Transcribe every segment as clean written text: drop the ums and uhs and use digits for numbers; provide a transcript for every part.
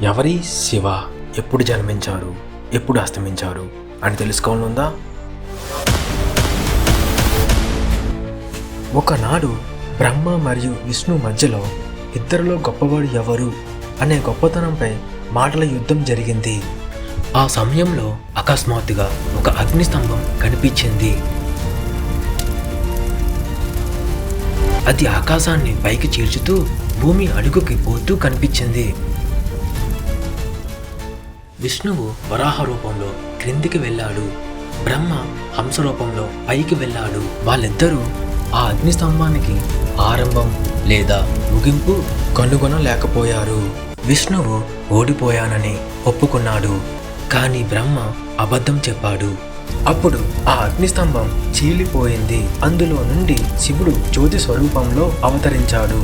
ఎవరి శివ ఎప్పుడు జన్మించారు, ఎప్పుడు అస్తమించారు అని తెలుసుకోవాలనుందా? ఒకనాడు బ్రహ్మ మరియు విష్ణు మధ్యలో ఇద్దరిలో గొప్పవాడు ఎవరు అనే గొప్పతనంపై మాటల యుద్ధం జరిగింది. ఆ సమయంలో అకస్మాత్తుగా ఒక అగ్నిస్తంభం కనిపించింది. అది ఆకాశాన్ని పైకి చీల్చుతూ భూమి అడుగుకి పోతూ కనిపించింది. విష్ణువు వరాహ రూపంలో క్రిందికి వెళ్ళాడు, బ్రహ్మ హంస రూపంలో పైకి వెళ్ళాడు. వాళ్ళిద్దరూ ఆ అగ్నిస్తంభానికి ఆరంభం లేదా ముగింపు కనుగొనలేకపోయారు. విష్ణువు ఓడిపోయానని ఒప్పుకున్నాడు, కానీ బ్రహ్మ అబద్ధం చెప్పాడు. అప్పుడు ఆ అగ్నిస్తంభం చీలిపోయింది. అందులో నుండి శివుడు జ్యోతి స్వరూపంలో అవతరించాడు.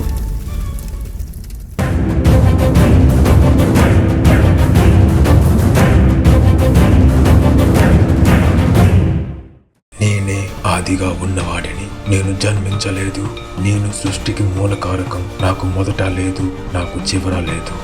నేనే ఆదిగా ఉన్నవాడిని, నేను జన్మించలేదు, నేను సృష్టికి మూలకారకం, నాకు మొదట లేదు, నాకు చివర లేదు.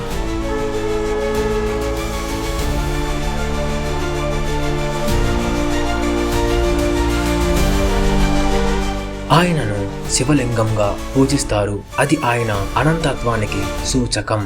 ఆయనను శివలింగంగా పూజిస్తారు. అది ఆయన అనంతత్వానికి సూచకం.